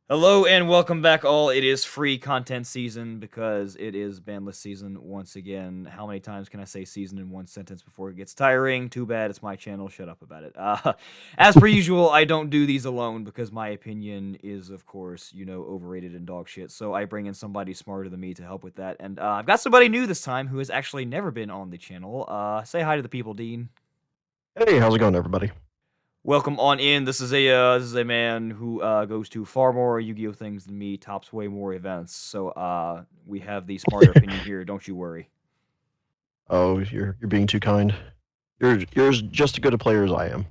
Hello and welcome back, all. It is free content season because it is Banlist season once again. How many times can I say season in one sentence before it gets tiring? Too bad, it's my channel. Shut up about it. As per usual, I don't do these alone because my opinion is, of course, overrated and dog shit. So I bring in somebody smarter than me to help with that. And I've got somebody new this time who has actually never been on the channel. Say hi to the people, Dean. Hey, how's it going, everybody? Welcome on in. This is a man who goes to far more Yu-Gi-Oh things than me, tops way more events. So we have the smarter opinion here. Don't you worry. Oh, you're being too kind. You're just as good a player as I am.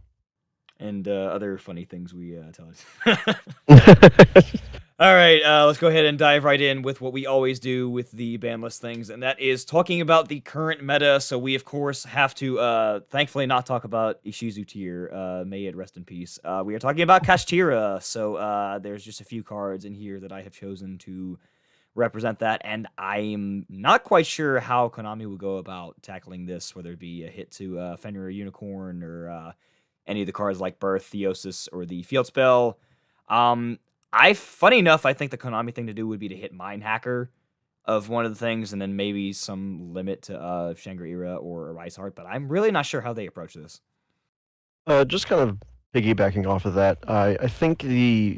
And other funny things we tell us. All right, let's go ahead and dive right in with what we always do with the ban list things, and that is talking about the current meta. So we, of course, have to, thankfully, not talk about Ishizu tier. May it rest in peace. We are talking about Castira. So there's just a few cards in here that I have chosen to represent that, and I'm not quite sure how Konami would go about tackling this, whether it be a hit to Fenrir Unicorn or any of the cards like Birth, Theosis, or the Field Spell. Um, funny enough, I think the Konami thing to do would be to hit Mind Hacker of one of the things, and then maybe some limit to Shangri-Ira or Rise Heart, but I'm really not sure how they approach this. Just kind of piggybacking off of that, I think in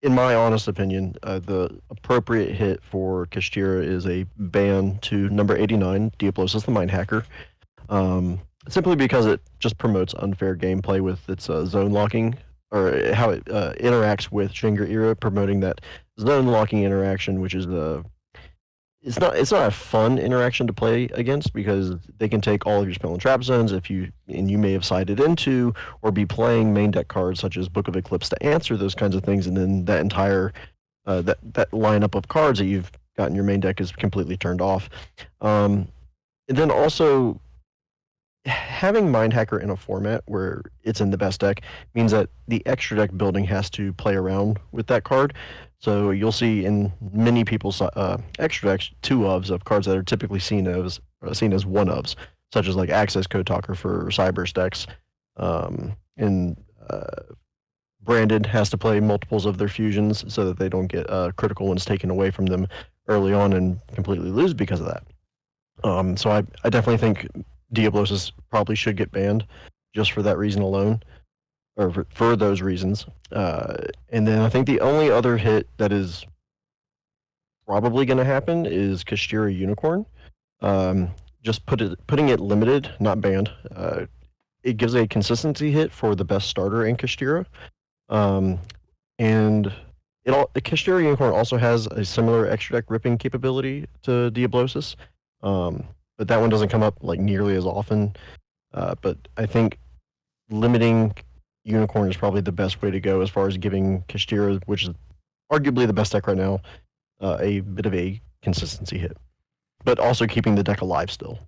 my honest opinion, the appropriate hit for Kashtira is a ban to number 89, Diablosis the Mind Hacker. Simply because it just promotes unfair gameplay with its zone locking, or how it interacts with Shangri-Ira, promoting that zone locking interaction, which is the it's not a fun interaction to play against because they can take all of your spell and trap zones you may have sided into or be playing main deck cards such as Book of Eclipse to answer those kinds of things, and then that entire that lineup of cards that you've got in your main deck is completely turned off. And then also having Mind Hacker in a format where it's in the best deck means that the extra deck building has to play around with that card. So you'll see in many people's extra decks two ofs of cards that are typically seen as one ofs, such as like Access Code Talker for Cyber's decks, and Branded has to play multiples of their fusions so that they don't get critical ones taken away from them early on and completely lose because of that. So I definitely think Diablosis probably should get banned just for that reason alone, or for those reasons. And then I think the only other hit that is probably going to happen is Kashtira Unicorn. Um, just putting it limited, not banned. It gives a consistency hit for the best starter in Kashtira. Um, and the Kashtira Unicorn also has a similar extra deck ripping capability to Diablosis. Um, but that one doesn't come up like nearly as often. But I think limiting Unicorn is probably the best way to go as far as giving Kashtira, which is arguably the best deck right now, a bit of a consistency hit, but also keeping the deck alive still.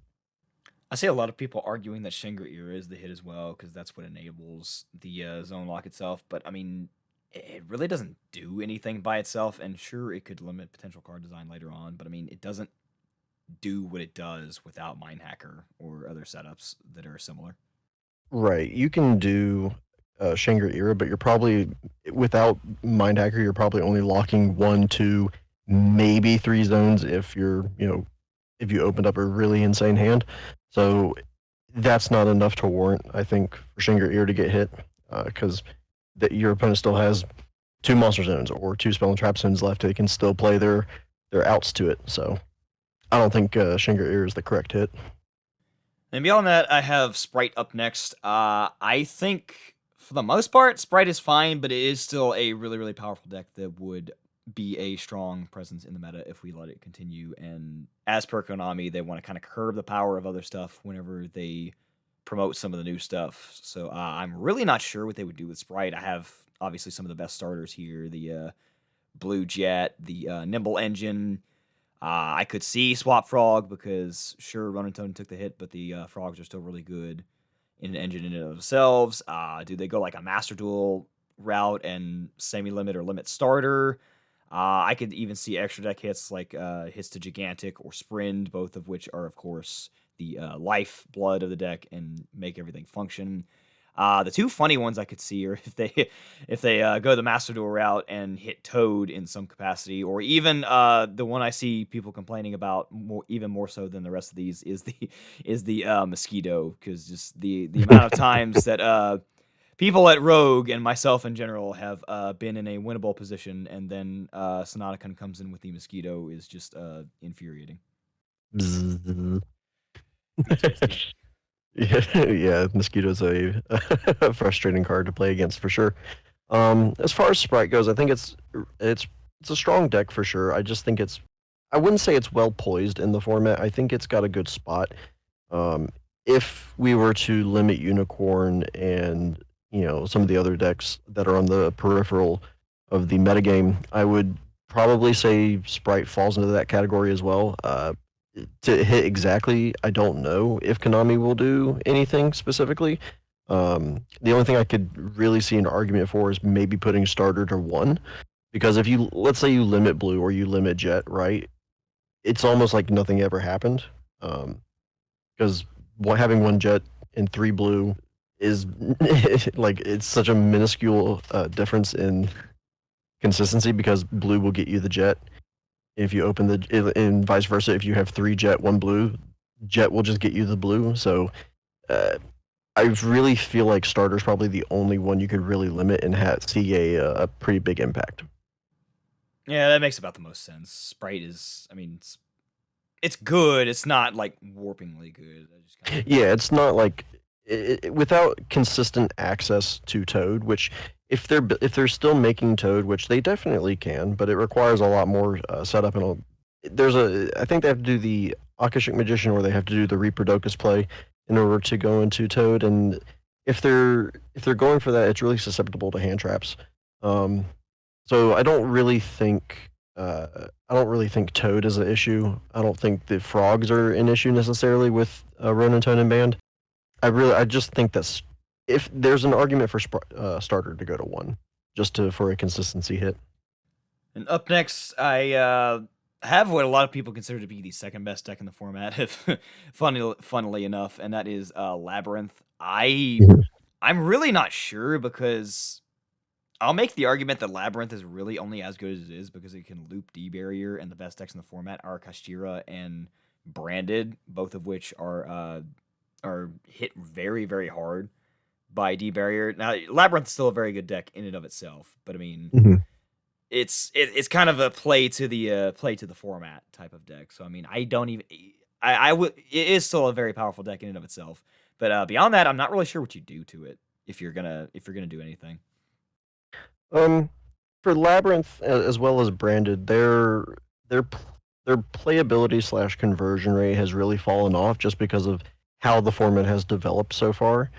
I see a lot of people arguing that Shangri-Ira is the hit as well because that's what enables the zone lock itself. But I mean, it really doesn't do anything by itself. And sure, it could limit potential card design later on, but I mean, it doesn't do what it does without Mind Hacker or other setups that are similar. Right. You can do Shangri-Ira, but you're probably, without Mind Hacker, you're probably only locking one, two, maybe three zones if you opened up a really insane hand. So that's not enough to warrant, I think, for Shangri-Ira to get hit, because your opponent still has two monster zones or two spell and trap zones left. They can still play their outs to it. So I don't think Shangri-Ira is the correct hit. And beyond that, I have Sprite up next. I think for the most part, Sprite is fine, but it is still a really, really powerful deck that would be a strong presence in the meta if we let it continue. And as per Konami, they want to kind of curb the power of other stuff whenever they promote some of the new stuff. So I'm really not sure what they would do with Sprite. I have obviously some of the best starters here: the Blue Jet, the Nimble Engine. I could see Swap Frog because sure, Run and Tone took the hit, but the frogs are still really good in an engine in and of themselves. Do they go like a Master Duel route and semi-limit or limit starter? I could even see extra deck hits like hits to Gigantic or Sprint, both of which are, of course, the life blood of the deck and make everything function. The two funny ones I could see are if they go the Master Duel route and hit Toad in some capacity, or even the one I see people complaining about even more so than the rest of these is the Mosquito, because just the amount of times that people at Rogue and myself in general have been in a winnable position, and then Sonaticon comes in with the Mosquito is just infuriating. Bzzz. Makes me sad. Yeah, Mosquito's a frustrating card to play against for sure. As far as Sprite goes, I think it's it's a strong deck for sure. I just think I wouldn't say it's well poised in the format. I think it's got a good spot. Um, if we were to limit Unicorn and some of the other decks that are on the peripheral of the metagame, I would probably say Sprite falls into that category as well. To hit exactly, I don't know if Konami will do anything specifically. The only thing I could really see an argument for is maybe putting starter to 1, because if you let's say you limit blue or you limit jet, right? It's almost like nothing ever happened. Because having 1 jet and 3 blue is like it's such a minuscule difference in consistency, because blue will get you the jet. If you open and vice versa, if you have 3 jet, 1 blue, jet will just get you the blue. So uh, I really feel like starter's probably the only one you could really limit and see a pretty big impact. Yeah, that makes about the most sense. Sprite is, I mean, it's good. It's not like warpingly good. I just kind of Yeah, it's not like without consistent access to Toad, which if they're still making Toad, which they definitely can, but it requires a lot more setup and I think they have to do the Akashic Magician, or they have to do the Reproducus play in order to go into Toad, and if they're going for that, it's really susceptible to hand traps. Um, so I don't really think Toad is an issue. I don't think the frogs are an issue necessarily with Ronin Tone and Band. I just think that's if there's an argument for starter to go to 1, just for a consistency hit. And up next, I have what a lot of people consider to be the second best deck in the format, if funnily enough, and that is Labyrinth. Mhm. I'm really not sure, because I'll make the argument that Labyrinth is really only as good as it is because it can loop D barrier, and the best decks in the format are Castira and Branded, both of which are hit very very hard by D barrier. Now Labyrinth is still a very good deck in and of itself, but I mean Mhm. it's kind of a play to the format type of deck. So I mean, I don't even I would it is still a very powerful deck in and of itself. But beyond that, I'm not really sure what you do to it if you're gonna do anything. Um, for Labyrinth as well as Branded, their their playability slash conversion rate has really fallen off just because of how the format has developed so far.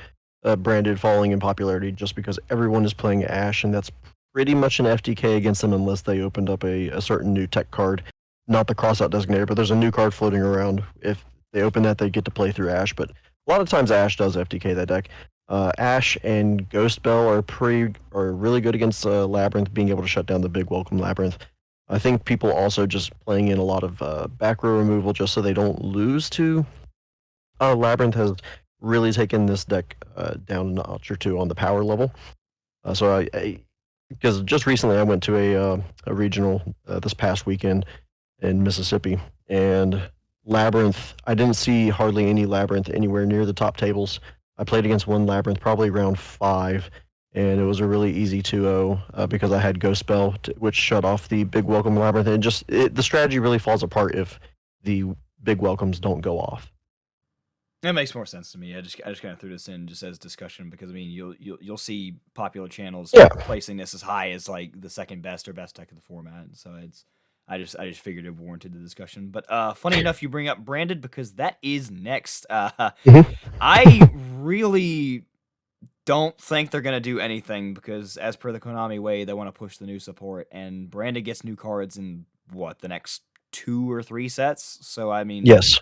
Branded falling in popularity just because everyone is playing Ash, and that's pretty much an FTK against them unless they opened up a certain new tech card. Not the crossout designator, but there's a new card floating around. If they open that, they get to play through Ash. But a lot of times Ash does FTK that deck. Ash and Ghost Bell are really good against Labyrinth, being able to shut down the big welcome Labyrinth. I think people also just playing in a lot of back row removal just so they don't lose to Labyrinth has really taken this deck down a notch or two on the power level. So because just recently I went to a regional this past weekend in Mississippi, and Labyrinth, I didn't see hardly any Labyrinth anywhere near the top tables. I played against one Labyrinth probably round 5, and it was a really easy 2-0 because I had Ghost Spell, which shut off the big welcome Labyrinth, and the strategy really falls apart if the big welcomes don't go off. That makes more sense to me. I just kind of threw this in just as discussion, because I mean you'll see popular channels Yeah. placing this as high as like the second best or best deck of the format. So I just figured it warranted the discussion. But funny enough, you bring up Branded, because that is next. Mhm. I really don't think they're gonna do anything, because as per the Konami way, they want to push the new support, and Branded gets new cards in what, the next 2 or 3 sets. So I mean, Yes.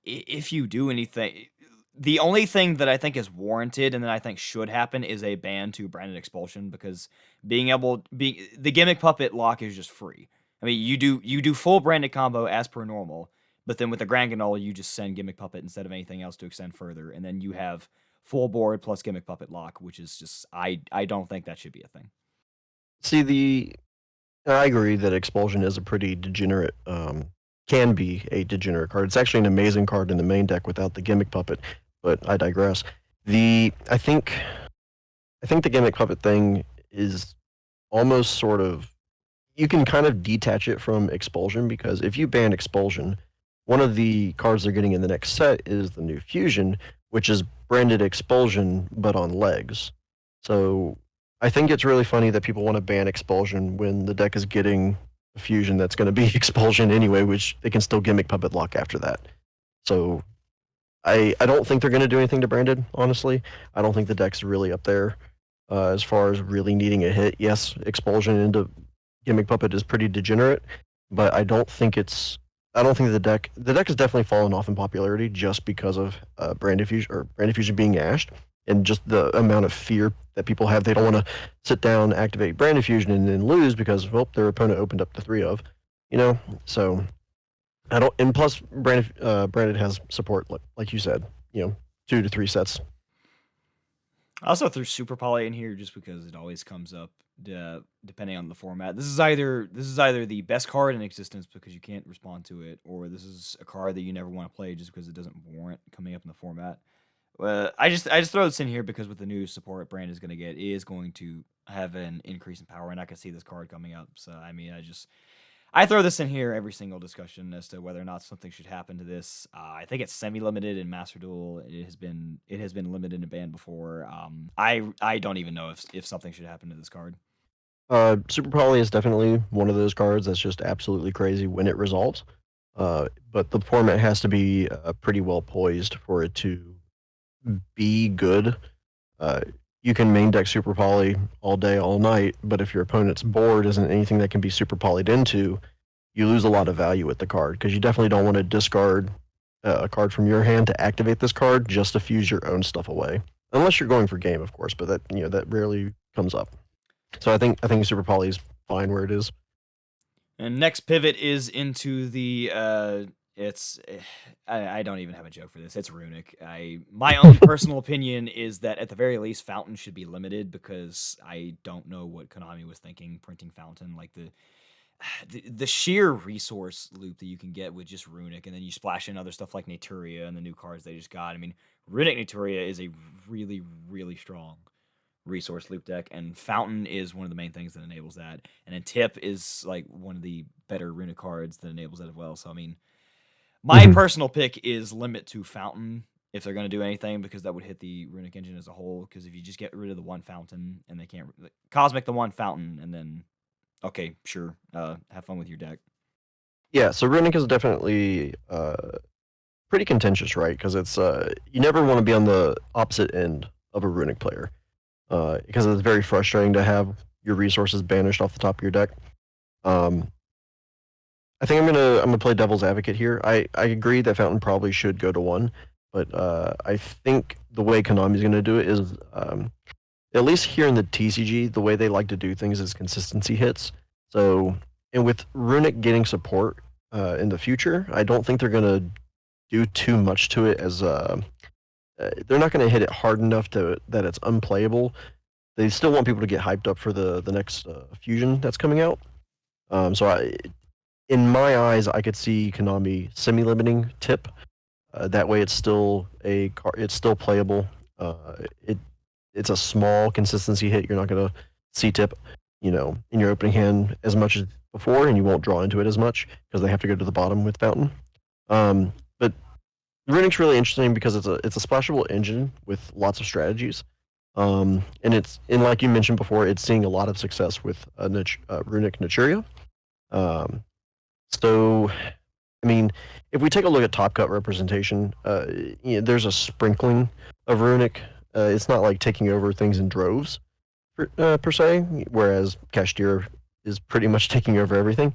if you do anything, the only thing that I think is warranted and that I think should happen is a ban to Branded Expulsion, because being the gimmick puppet lock is just free. I mean, you do full Branded combo as per normal, but then with the Grand Ganola, you just send gimmick puppet instead of anything else to extend further, and then you have full board plus Gimmick Puppet lock, which is just I don't think that should be a thing. See, I agree that Expulsion is a pretty degenerate, can be a degenerate card. It's actually an amazing card in the main deck without the Gimmick Puppet, but I digress. I think the Gimmick Puppet thing is almost sort of, you can kind of detach it from Expulsion, because if you ban Expulsion, one of the cards they're getting in the next set is the new Fusion, which is branded Expulsion but on legs. So I think it's really funny that people want to ban Expulsion when the deck is getting a Fusion that's going to be Expulsion anyway, which they can still Gimmick Puppet lock after that. So I don't think they're going to do anything to branded, honestly. I don't think the deck's really up there as far as really needing a hit. Yes, Expulsion into Gimmick Puppet is pretty degenerate, but I don't think the deck has definitely fallen off in popularity just because of Branded Fusion being ashed, and just the amount of fear that people have. They don't want to sit down, activate Branded Fusion, and then lose because, well, their opponent opened up the 3 of, So I don't, and plus Branded has support, like you said, 2 to 3 sets. I also threw Super Poly in here just because it always comes up depending on the format. This is either the best card in existence because you can't respond to it, or this is a card that you never want to play just because it doesn't warrant coming up in the format. I just throw this in here because with the new support Brand is going to get, it is going to have an increase in power, and I can see this card coming up. So I mean, I throw this in here every single discussion as to whether or not something should happen to this. I think it's semi-limited in Master Duel. It has been limited in band before. I don't even know if something should happen to this card. Super Poly is definitely one of those cards that's just absolutely crazy when it resolves. But the format has to be pretty well poised for it to be good. You can main deck Super Poly all day, all night, but if your opponent's board isn't anything that can be Super Polyed into, you lose a lot of value with the card, because you definitely don't want to discard a card from your hand to activate this card just to fuse your own stuff away. Unless you're going for game, of course, but that rarely comes up. So I think Super Poly is fine where it is. And next pivot is into the I don't even have a joke for this. It's Runic. My own personal opinion is that at the very least, Fountain should be limited because I don't know what Konami was thinking printing Fountain. Like the sheer resource loop that you can get with just Runic, and then you splash in other stuff like Naturia and the new cards they just got. I mean, Runic Naturia is a really, really strong resource loop deck, and Fountain is one of the main things that enables that. And then Tip is like one of the better Runic cards that enables that as well. So I mean, my personal pick is limit to Fountain if they're going to do anything, because that would hit the Runic engine as a whole. Because if you just get rid of the one Fountain and they can't Cosmic the one Fountain, and then okay, sure, have fun with your deck. Yeah, so Runic is definitely pretty contentious, right? Because it's you never want to be on the opposite end of a Runic player, because it's very frustrating to have your resources banished off the top of your deck. I think I'm gonna play devil's advocate here. I agree that Fountain probably should go to 1, but I think the way Konami's gonna do it is, at least here in the TCG, the way they like to do things is consistency hits. So, and with Runic getting support in the future, I don't think they're gonna do too much to it, as they're not gonna hit it hard enough that it's unplayable. They still want people to get hyped up for the next fusion that's coming out. In my eyes, I could see Konami semi-limiting Tip. That way, it's still playable. It's a small consistency hit. You're not gonna see Tip, in your opening hand as much as before, and you won't draw into it as much because they have to go to the bottom with Fountain. But Runic's really interesting because it's a splashable engine with lots of strategies. And like you mentioned before, it's seeing a lot of success with Runic Naturia. So, I mean, if we take a look at top cut representation, there's a sprinkling of Runic. It's not like taking over things in droves, per se, whereas Castira is pretty much taking over everything.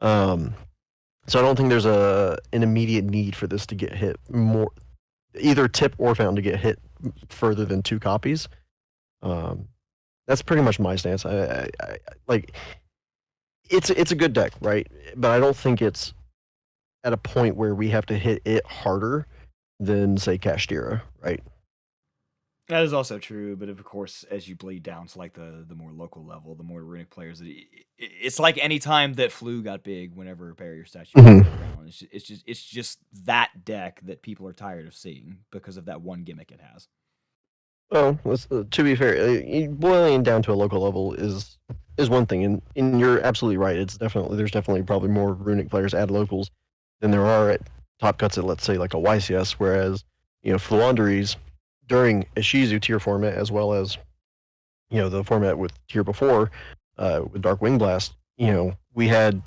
So I don't think there's an immediate need for this to get hit more, either Tip or Fountain to get hit further than 2 copies. That's pretty much my stance. I like, it's a good deck, right? But I don't think it's at a point where we have to hit it harder than, say, Castira, right? That is also true, but of course, as you bleed down to like the more local level, the more Runic players, it's like any time that Flu got big. Whenever barrier statue Mhm. gets around, it's just that deck that people are tired of seeing because of that one gimmick it has. Well, to be fair, boiling down to a local level is one thing, and you're absolutely right. There's definitely probably more Runic players at locals than there are at top cuts at, let's say, like a YCS. Whereas Fluanderies during a Shizu tier format, as well as the format with tier before, with Dark Wing Blast, we had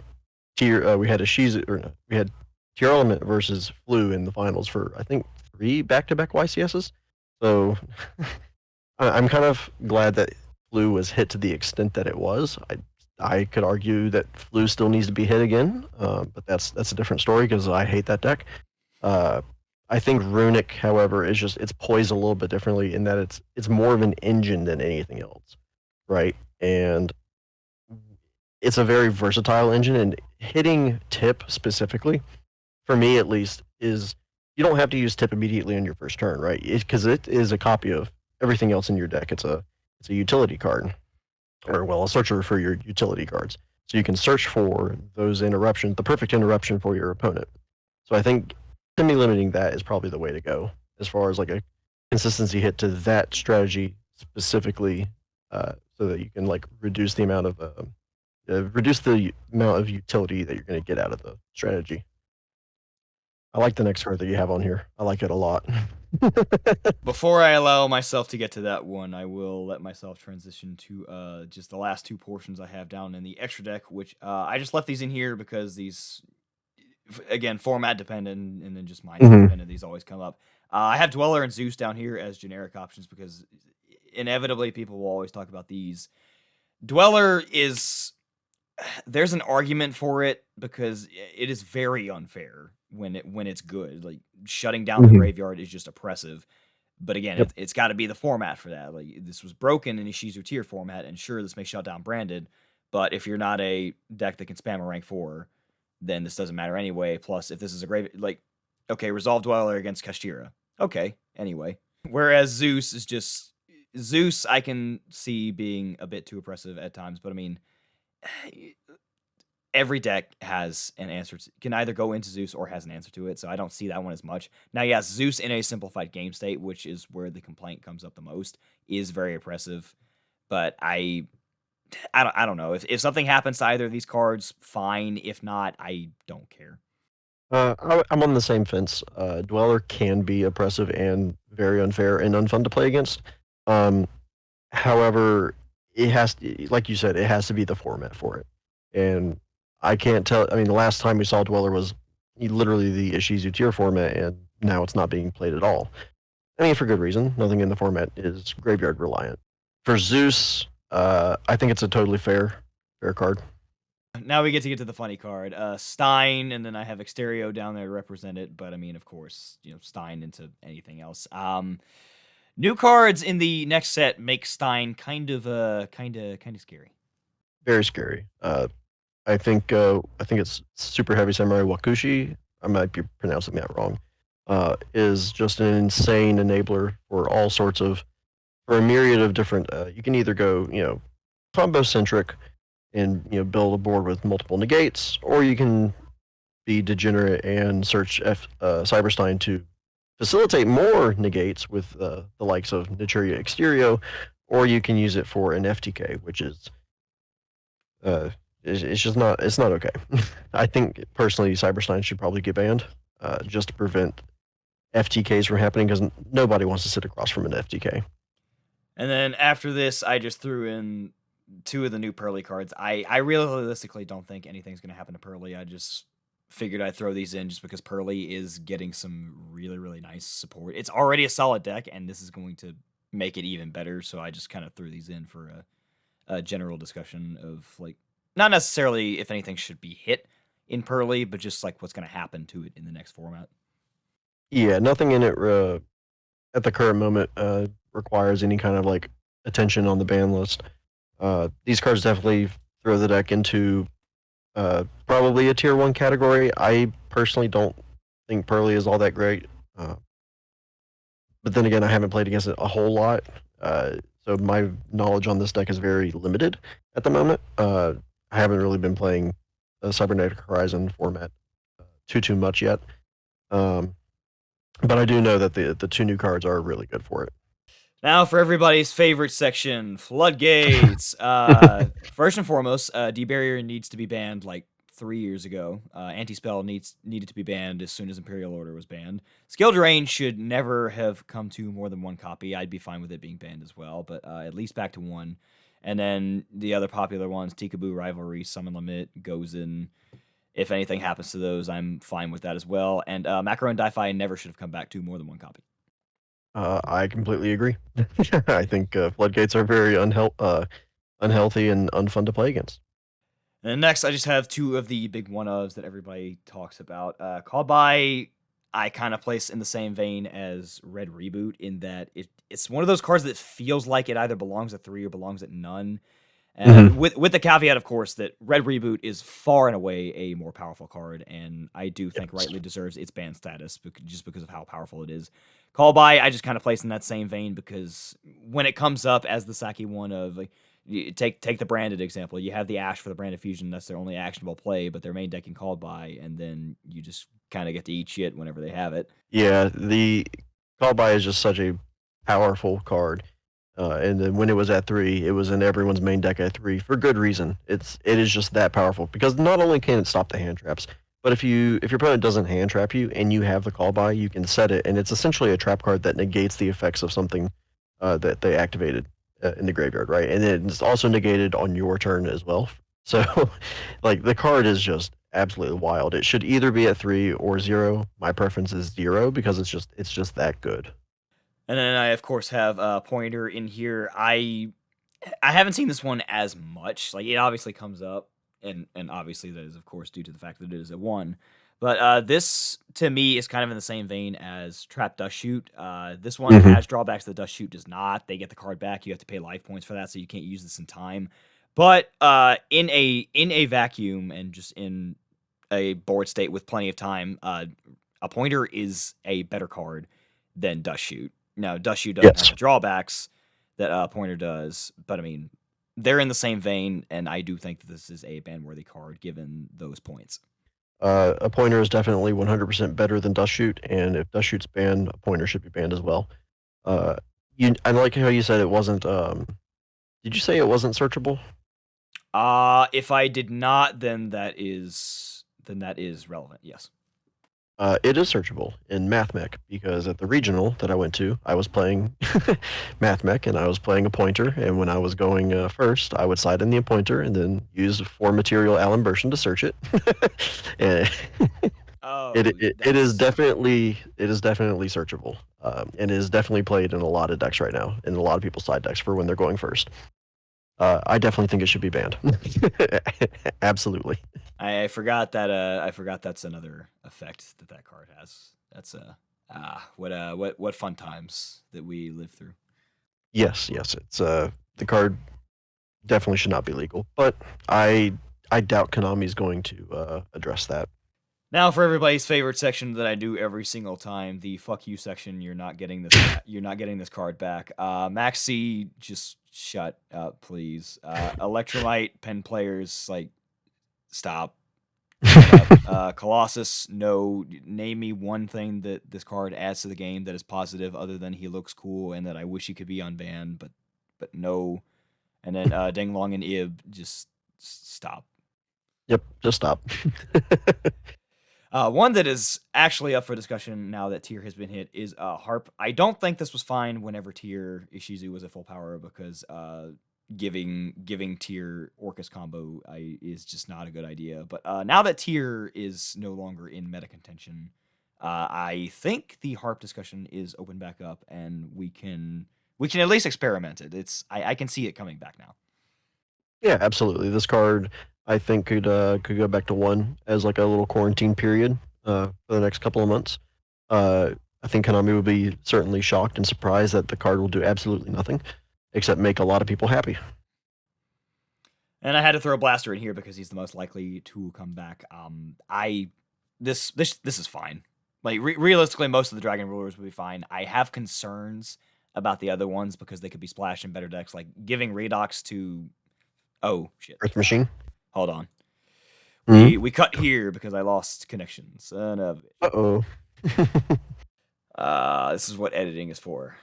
a Shizu, or no, we had tier element versus Flu in the finals for, I think, 3 back-to-back YCSs. So I'm kind of glad that Flu was hit to the extent that it was. I could argue that Flu still needs to be hit again, but that's a different story because I hate that deck. Uh, I think Runic, however, it's poised a little bit differently in that it's more of an engine than anything else, right? And it's a very versatile engine, and hitting tip specifically, for me at least, is you don't have to use tip immediately on your first turn, right? Because it is a copy of everything else in your deck. It's a utility card, or well, a searcher for your utility cards. So you can search for those interruptions, the perfect interruption for your opponent. So I think semi limiting that is probably the way to go as far as like a consistency hit to that strategy specifically, so that you can like reduce the amount of utility that you're going to get out of the strategy. I like the next card that you have on here. I like it a lot. Before I allow myself to get to that one, I will let myself transition to just the last two portions I have down in the extra deck, which I just left these in here because these, again, format dependent and then just mindset Mhm. dependent. These always come up. I have Dweller and Zeus down here as generic options because inevitably people will always talk about these. Dweller is, there's an argument for it because it is very unfair when it's good. Like shutting down the Mhm. graveyard is just oppressive. But again, Yep. it's got to be the format for that. Like this was broken in a Shizu tier format, and sure, this may shut down branded. But if you're not a deck that can spam a rank 4, then this doesn't matter anyway. Plus, if this is a grave, like, okay, Resolve Dweller against Castira. Okay, anyway. Whereas Zeus is just Zeus, I can see being a bit too oppressive at times, but I mean, every deck has an answer can either go into Zeus or has an answer to it, so I don't see that one as much. Now, yes, Zeus in a simplified game state, which is where the complaint comes up the most, is very oppressive. But I don't know. If something happens to either of these cards, fine. If not, I don't care. I'm on the same fence. Dweller can be oppressive and very unfair and unfun to play against. Um, However, like you said, it has to be the format for it. And I can't tell. I mean, the last time we saw Dweller was literally the Ishizu tier format, and now it's not being played at all. I mean, for good reason. Nothing in the format is graveyard reliant. For Zeus, I think it's a totally fair card. Now we get to the funny card, Stein, and then I have Exterio down there to represent it. But I mean, of course, Stein into anything else. New cards in the next set make Stein kind of scary. Very scary. I think it's Super Heavy Samurai Wakushi. I might be pronouncing that wrong. Is just an insane enabler for all sorts of for a myriad of different. You can either go combo centric and build a board with multiple negates, or you can be degenerate and search Cyberstein to facilitate more negates with the likes of Naturia Exterio, or you can use it for an FTK, which is uh, it's just not okay. I think personally, Cyberstein should probably get banned, just to prevent FTKs from happening because nobody wants to sit across from an FTK. And then after this, I just threw in two of the new Pearly cards. I realistically don't think anything's going to happen to Pearly. I just figured I'd throw these in just because Pearly is getting some really, really nice support. It's already a solid deck, and this is going to make it even better. So I just kind of threw these in for a general discussion of, like, not necessarily if anything should be hit in Pearly, but just like what's going to happen to it in the next format. Yeah, nothing in it at the current moment requires any kind of like attention on the ban list. These cards definitely throw the deck into probably a tier 1 category. I personally don't think Pearly is all that great. Uh, but then again, I haven't played against it a whole lot, so my knowledge on this deck is very limited at the moment. I haven't really been playing the Cybernetic Horizon format too much yet, um, but I do know that the two new cards are really good for it. Now for everybody's favorite section, floodgates. First and foremost, D-Barrier needs to be banned like 3 years ago. Anti-spell needed to be banned as soon as Imperial Order was banned. Skill Drain should never have come to more than one copy. I'd be fine with it being banned as well, but at least back to one. And then the other popular ones, Tikaboo Rivalry, Summon Limit, Gozen. If anything happens to those, I'm fine with that as well. And Macro and Di-Fi never should have come back to more than one copy. I completely agree. I think floodgates are very unhealthy and unfun to play against. And next, I just have two of the big one-ofs that everybody talks about. Callby, I kind of place in the same vein as Red Reboot in that it's one of those cards that feels like it either belongs at 3 or belongs at none. Mm-hmm. With the caveat, of course, that Red Reboot is far and away a more powerful card, and I do think Yes. rightly deserves its ban status just because of how powerful it is. Callby, I just kind of place in that same vein because when it comes up as the Saki one of like, take the branded example, you have the Ash for the branded fusion, that's their only actionable play, but their main deck can Callby, and then you just kind of get to eat shit whenever they have it. Yeah, the callby is just such a powerful card. And then when it was at 3, it was in everyone's main deck at 3 for good reason. It is just that powerful because not only can it stop the hand traps, but if your opponent doesn't hand trap you and you have the callby, you can set it, and it's essentially a trap card that negates the effects of something that they activated in the graveyard, right? And then it's also negated on your turn as well. So, like the card is just absolutely wild. It should either be at 3 or 0. My preference is 0 because it's just that good. And then I, of course, have Pointer in here. I haven't seen this one as much. Like it obviously comes up, and obviously that is of course due to the fact that it is a 1. But this to me is kind of in the same vein as Trap Dust Shoot. This one Mm-hmm. has drawbacks that Dust Shoot does not. They get the card back. You have to pay life points for that, so you can't use this in time. But in a vacuum and just in a board state with plenty of time, a Pointer is a better card than Dust Shoot. Now, Dust Shoot doesn't have Yes. the drawbacks that Pointer does, but I mean, they're in the same vein, and I do think that this is a ban-worthy card given those points. A pointer is definitely 100% better than Dust Shoot, and if Dust Shoot's banned, a pointer should be banned as well. Uh, I like how you said it wasn't. Did you say it wasn't searchable? If I did not, then that is relevant. Yes. It is searchable in MathMech because at the regional that I went to, I was playing MathMech and I was playing a pointer. And when I was going first, I would side in the pointer and then use 4 material Allen Burschen to search it. and Oh, it is that's definitely searchable, and it is definitely played in a lot of decks right now, in a lot of people's side decks for when they're going first. I definitely think it should be banned. Absolutely. I forgot that I forgot that's another effect that card has. That's what fun times that we lived through. Yes, yes, it's the card definitely should not be legal, but I doubt Konami's going to address that. Now for everybody's favorite section that I do every single time, the fuck you section. You're not getting this. You're not getting this card back. Maxi, just shut up, please. Electrolyte pen players, like, stop. Shut up. Colossus, no. Name me one thing that this card adds to the game that is positive, other than he looks cool and that I wish he could be unbanned, but no. And then Denglong and Ib, just stop. Yep, just stop. One that is actually up for discussion now that Tier has been hit is Harp. I don't think this was fine whenever Tier Ishizu was at full power because giving Tier Orcus combo is just not a good idea. But now that Tier is no longer in meta contention, I think the Harp discussion is open back up, and we can at least experiment it. I can see it coming back now. Yeah, absolutely. This card I think could go back to 1 as like a little quarantine period for the next couple of months. I think Konami would be certainly shocked and surprised that the card will do absolutely nothing except make a lot of people happy. And I had to throw Blaster in here because he's the most likely to come back. This is fine. Like realistically, most of the dragon rulers would be fine. I have concerns about the other ones because they could be splashed in better decks, like giving redox to. Oh shit! Earth Machine. Hold on. Hmm. We cut here because I lost connection. Son of. Uh-oh. This is what editing is for.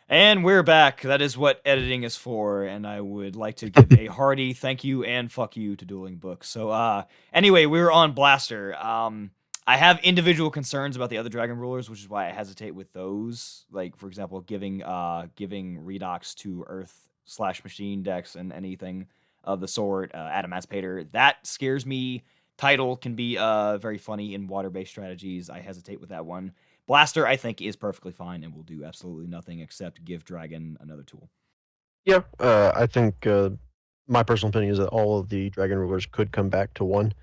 And we're back. That is what editing is for, and I would like to give a hearty thank you and fuck you to Dueling Books. So, anyway, we were on Blaster. I have individual concerns about the other Dragon Rulers, which is why I hesitate with those. Like, for example, giving redox to Earth/Machine decks and anything of the sort. Adamantipator, that scares me. Title can be very funny in water-based strategies. I hesitate with that one. Blaster, I think, is perfectly fine and will do absolutely nothing except give Dragon another tool. Yeah, I think my personal opinion is that all of the Dragon Rulers could come back to 1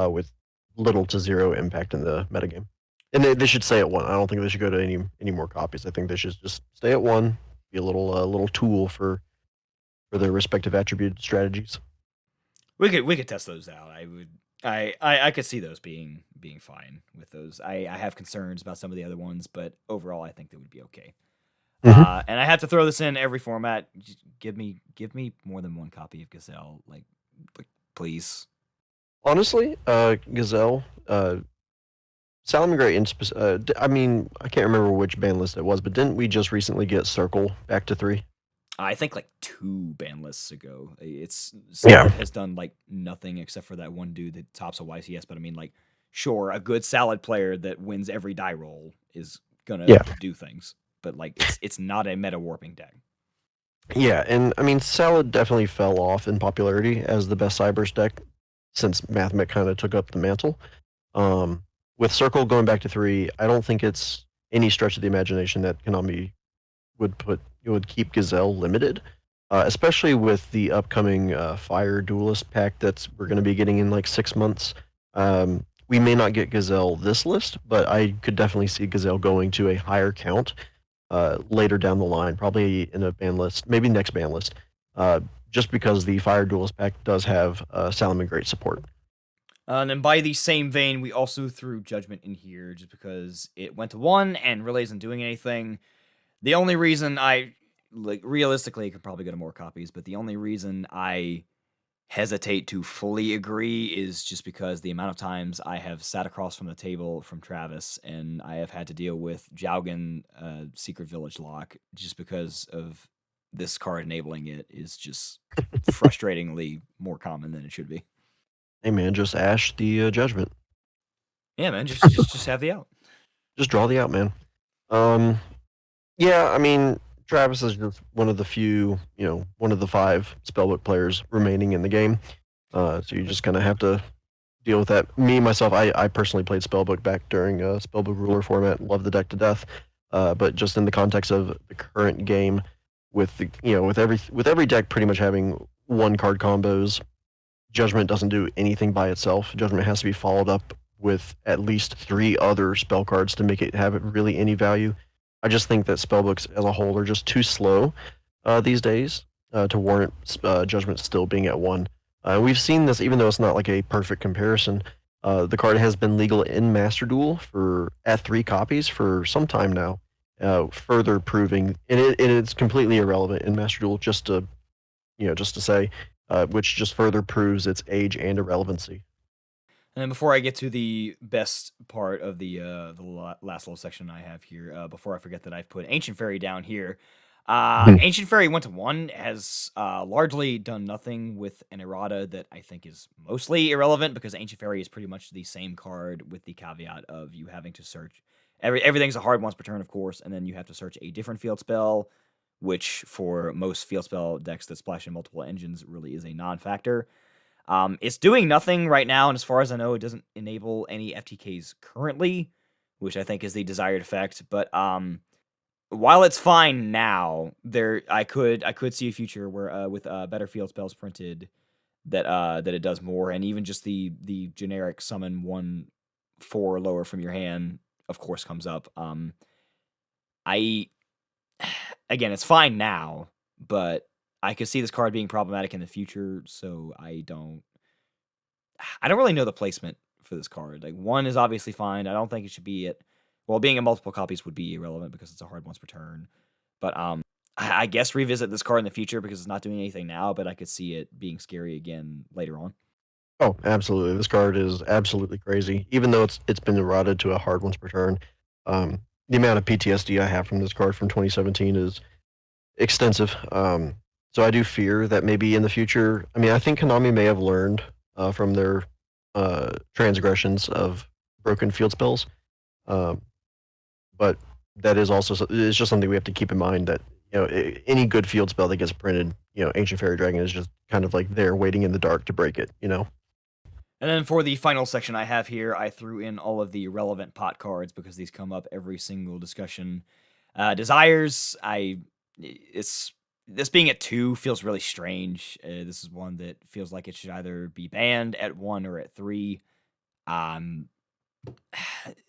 with little to zero impact in the metagame. And they should stay at 1. I don't think they should go to any more copies. I think they should just stay at 1, be a little tool for their respective attributed strategies. We could test those out. I could see those being fine with those. I have concerns about some of the other ones, but overall I think they would be okay. Mm-hmm. And I have to throw this in every format. Just give me more than one copy of Gazelle, like please. Honestly, Gazelle, Salamangreat, I mean, I can't remember which ban list it was, but didn't we just recently get Circle back to 3? I think like 2 ban lists ago. It's Yeah. Salad has done like nothing except for that one dude that tops a YCS. But I mean, like, sure, a good Salad player that wins every die roll is gonna Yeah. do things. But like, it's not a meta warping deck. Yeah, and I mean, Salad definitely fell off in popularity as the best Cybers deck since Mathmech kind of took up the mantle. With Circle going back to 3, I don't think it's any stretch of the imagination that Konami would keep Gazelle limited, especially with the upcoming Fire Duelist pack that we're going to be getting in like 6 months. We may not get Gazelle this list, but I could definitely see Gazelle going to a higher count later down the line, probably in a ban list, maybe next ban list, just because the Fire Duelist pack does have Salamangreat support. And then by the same vein, we also threw Judgment in here just because it went to 1 and really isn't doing anything. The only reason I like realistically it could probably go to more copies, but the only reason I hesitate to fully agree is just because the amount of times I have sat across from the table from Travis and I have had to deal with Jaugen Secret Village lock just because of this card enabling it is just frustratingly more common than it should be. Hey man, just ash the Judgment. Yeah, man, just have the out. Just draw the out, man. Yeah, I mean, Travis is just one of the few, one of the 5 spellbook players remaining in the game. So you just kind of have to deal with that. Me myself, I personally played spellbook back during spellbook ruler format. Love the deck to death. But just in the context of the current game, with the with every deck pretty much having 1 card combos, Judgment doesn't do anything by itself. Judgment has to be followed up with at least 3 other spell cards to make it have really any value. I just think that spellbooks as a whole are just too slow these days to warrant Judgment still being at 1. We've seen this, even though it's not like a perfect comparison. The card has been legal in Master Duel at 3 copies for some time now, further proving, and it's completely irrelevant in Master Duel, just to say, which just further proves its age and irrelevancy. And then before I get to the best part of the last little section I have here, before I forget that I've put Ancient Fairy down here. Ancient Fairy 1 to 1 has largely done nothing with an errata that I think is mostly irrelevant because Ancient Fairy is pretty much the same card with the caveat of you having to search. Everything's a hard once per turn, of course, and then you have to search a different field spell, which for most field spell decks that splash in multiple engines really is a non-factor. It's doing nothing right now, and as far as I know, it doesn't enable any FTKs currently, which I think is the desired effect. But while it's fine now, I could see a future where with better field spells printed that it does more, and even just the generic summon 1/4 or lower from your hand, of course, comes up. I again, it's fine now, but I could see this card being problematic in the future, so I don't really know the placement for this card. Like 1 is obviously fine. I don't think it should be it. Well, being in multiple copies would be irrelevant because it's a hard once per turn. But I guess revisit this card in the future because it's not doing anything now. But I could see it being scary again later on. Oh, absolutely. This card is absolutely crazy. Even though it's been eroded to a hard once per turn, the amount of PTSD I have from this card from 2017 is extensive. So I do fear that maybe in the future, I mean, I think Konami may have learned from their transgressions of broken field spells, but that is also it's just something we have to keep in mind that any good field spell that gets printed, Ancient Fairy Dragon is just kind of like there waiting in the dark to break it. And then for the final section I have here, I threw in all of the relevant pot cards because these come up every single discussion. Desires, this being at 2 feels really strange. This is one that feels like it should either be banned at 1 or at 3.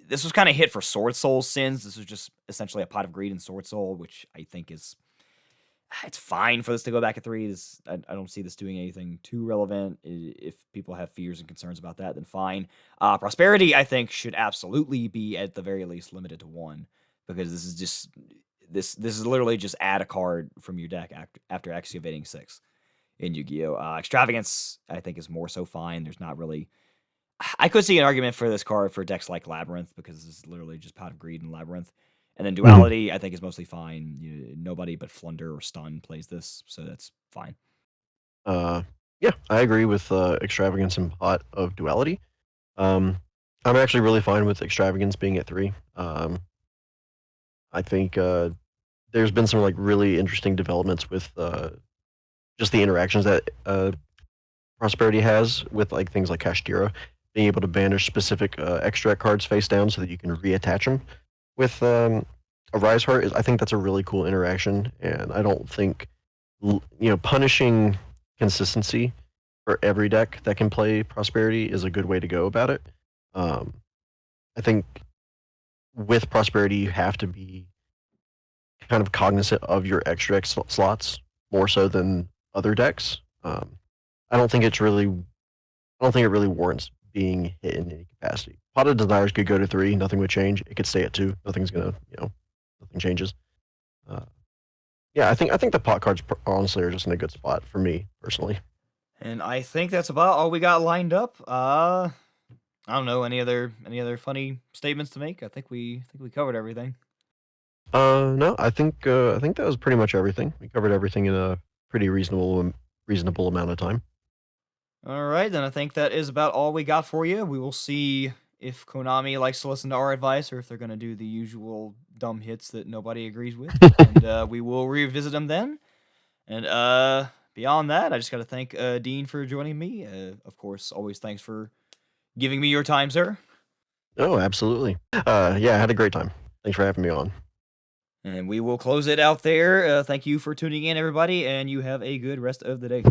This was kind of hit for Sword Soul sins. This was just essentially a pot of greed and Sword Soul, which I think is it's fine for this to go back at 3. I don't see this doing anything too relevant. If people have fears and concerns about that, then fine. Prosperity, I think, should absolutely be at the very least limited to 1 because this is just this is literally just add a card from your deck after excavating 6 in Yu-Gi-Oh. Extravagance, I think, is more so fine. There's not really. I could see an argument for this card for decks like Labyrinth because this is literally just Pot of Greed and Labyrinth. And then Duality, I think, is mostly fine. Nobody but Flunder or Stun plays this, so that's fine. Yeah, I agree with Extravagance and Pot of Duality. I'm actually really fine with Extravagance being at 3. I think there's been some like really interesting developments with just the interactions that Prosperity has with like things like Castira, being able to banish specific extract cards face down so that you can reattach them. With a Rise Heart, I think that's a really cool interaction, and I don't think punishing consistency for every deck that can play Prosperity is a good way to go about it. I think with Prosperity, you have to be kind of cognizant of your extra slots more so than other decks. I don't think it really warrants being hit in any capacity. Pot of Desires could go to 3, nothing would change. It could stay at 2, nothing changes. Yeah, I think the pot cards honestly are just in a good spot for me personally. And I think that's about all we got lined up. I don't know any other funny statements to make. I think we covered everything. No, I think that was pretty much everything. We covered everything in a pretty reasonable amount of time. All right, then I think that is about all we got for you. We will see if Konami likes to listen to our advice or if they're going to do the usual dumb hits that nobody agrees with. And we will revisit them then. And beyond that, I just got to thank Dean for joining me. Of course, always thanks for giving me your time, sir. Oh, absolutely. Yeah, I had a great time. Thanks for having me on. And we will close it out there. Thank you for tuning in, everybody, and you have a good rest of the day.